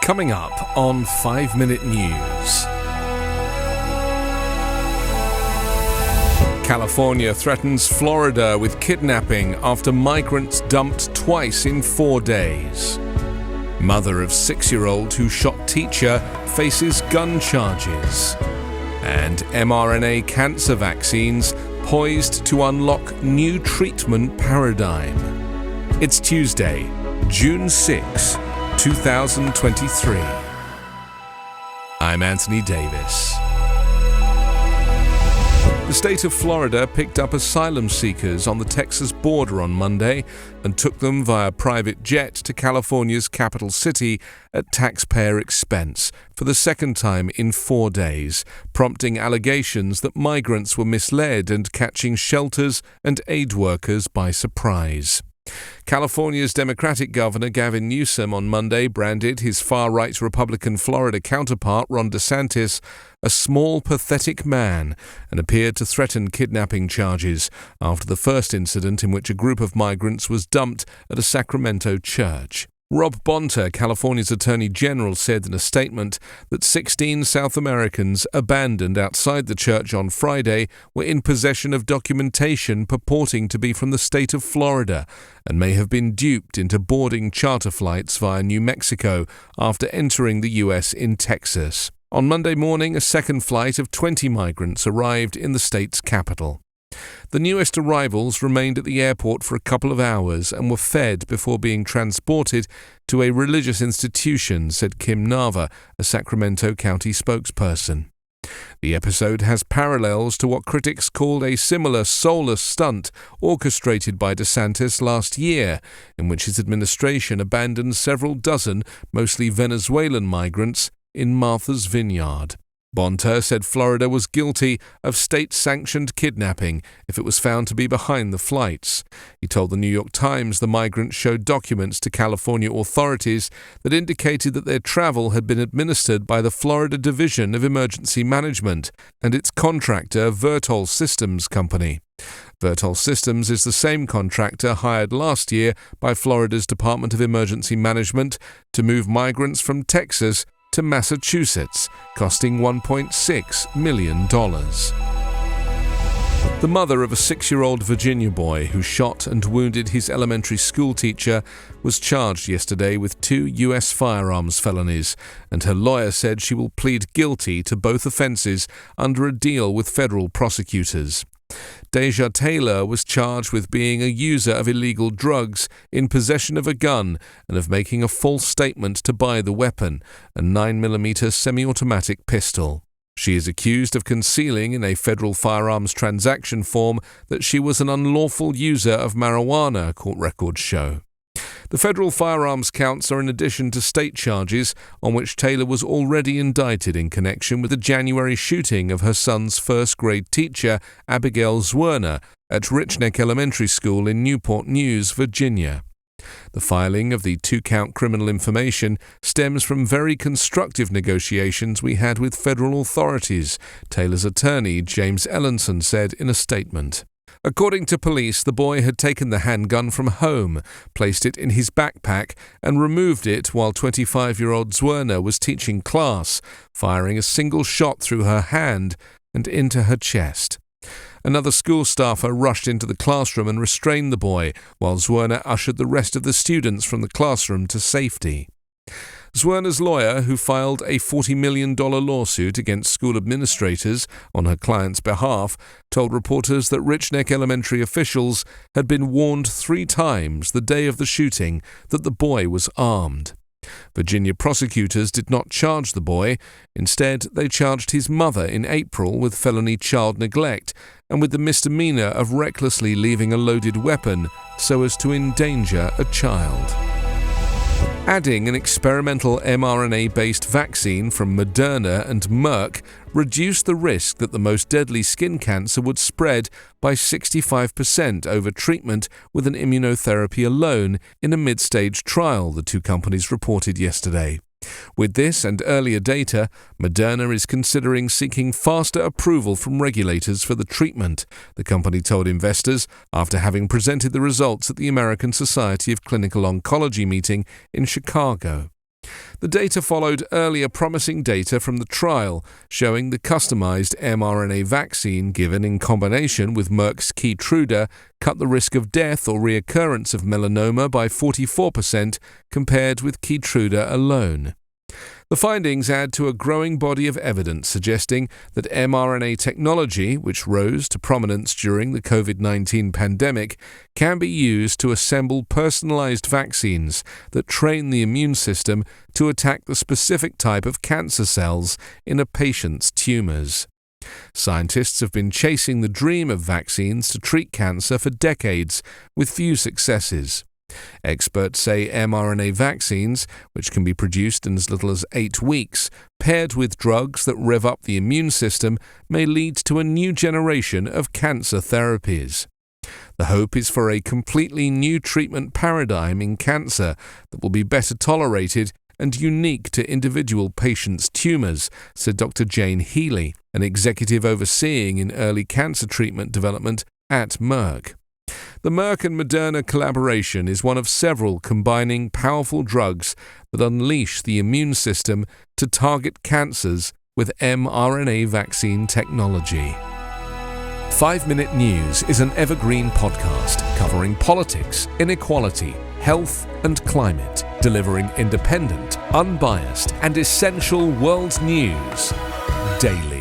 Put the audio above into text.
Coming up on 5 Minute News. California threatens Florida with kidnapping after migrants dumped twice in 4 days. Mother of 6-year-old who shot teacher faces gun charges. And mRNA cancer vaccines poised to unlock new treatment paradigm. It's Tuesday, June 6, 2023. I'm Anthony Davis. The state of Florida picked up asylum seekers on the Texas border on Monday and took them via private jet to California's capital city at taxpayer expense for the second time in 4 days, prompting allegations that migrants were misled and catching shelters and aid workers by surprise. California's Democratic Governor Gavin Newsom on Monday branded his far-right Republican Florida counterpart Ron DeSantis a small, pathetic man and appeared to threaten kidnapping charges after the first incident in which a group of migrants was dumped at a Sacramento church. Rob Bonta, California's Attorney General, said in a statement that 16 South Americans abandoned outside the church on Friday were in possession of documentation purporting to be from the state of Florida and may have been duped into boarding charter flights via New Mexico after entering the U.S. in Texas. On Monday morning, a second flight of 20 migrants arrived in the state's capital. The newest arrivals remained at the airport for a couple of hours and were fed before being transported to a religious institution, said Kim Nava, a Sacramento County spokesperson. The episode has parallels to what critics called a similar soulless stunt orchestrated by DeSantis last year, in which his administration abandoned several dozen, mostly Venezuelan migrants, in Martha's Vineyard. Bonta said Florida was guilty of state-sanctioned kidnapping if it was found to be behind the flights. He told the New York Times the migrants showed documents to California authorities that indicated that their travel had been administered by the Florida Division of Emergency Management and its contractor Vertol Systems Company. Vertol Systems is the same contractor hired last year by Florida's Department of Emergency Management to move migrants from Texas to Massachusetts, costing $1.6 million. The mother of a 6-year-old Virginia boy who shot and wounded his elementary school teacher was charged yesterday with 2 U.S. firearms felonies, and her lawyer said she will plead guilty to both offenses under a deal with federal prosecutors. Deja Taylor was charged with being a user of illegal drugs, in possession of a gun, and of making a false statement to buy the weapon, a 9mm semi-automatic pistol. She is accused of concealing in a federal firearms transaction form that she was an unlawful user of marijuana, court records show. The federal firearms counts are in addition to state charges on which Taylor was already indicted in connection with the January shooting of her son's first-grade teacher, Abigail Zwerner, at Richneck Elementary School in Newport News, Virginia. The filing of the 2-count criminal information stems from very constructive negotiations we had with federal authorities, Taylor's attorney, James Ellenson, said in a statement. According to police, the boy had taken the handgun from home, placed it in his backpack, and removed it while 25-year-old Zwerner was teaching class, firing a single shot through her hand and into her chest. Another school staffer rushed into the classroom and restrained the boy, while Zwerner ushered the rest of the students from the classroom to safety. Zwerner's lawyer, who filed a $40 million lawsuit against school administrators on her client's behalf, told reporters that Richneck Elementary officials had been warned 3 times the day of the shooting that the boy was armed. Virginia prosecutors did not charge the boy. Instead, they charged his mother in April with felony child neglect and with the misdemeanor of recklessly leaving a loaded weapon so as to endanger a child. Adding an experimental mRNA-based vaccine from Moderna and Merck reduced the risk that the most deadly skin cancer would spread by 65% over treatment with an immunotherapy alone in a mid-stage trial, the 2 companies reported yesterday. With this and earlier data, Moderna is considering seeking faster approval from regulators for the treatment, the company told investors after having presented the results at the American Society of Clinical Oncology meeting in Chicago. The data followed earlier promising data from the trial, showing the customized mRNA vaccine given in combination with Merck's Keytruda cut the risk of death or reoccurrence of melanoma by 44% compared with Keytruda alone. The findings add to a growing body of evidence suggesting that mRNA technology, which rose to prominence during the COVID-19 pandemic, can be used to assemble personalized vaccines that train the immune system to attack the specific type of cancer cells in a patient's tumors. Scientists have been chasing the dream of vaccines to treat cancer for decades, with few successes. Experts say mRNA vaccines, which can be produced in as little as 8 weeks, paired with drugs that rev up the immune system, may lead to a new generation of cancer therapies. The hope is for a completely new treatment paradigm in cancer that will be better tolerated and unique to individual patients' tumours, said Dr. Jane Healy, an executive overseeing in early cancer treatment development at Merck. The Merck and Moderna collaboration is one of several combining powerful drugs that unleash the immune system to target cancers with mRNA vaccine technology. 5-Minute News is an Evergreen podcast covering politics, inequality, health and climate, delivering independent, unbiased and essential world news daily.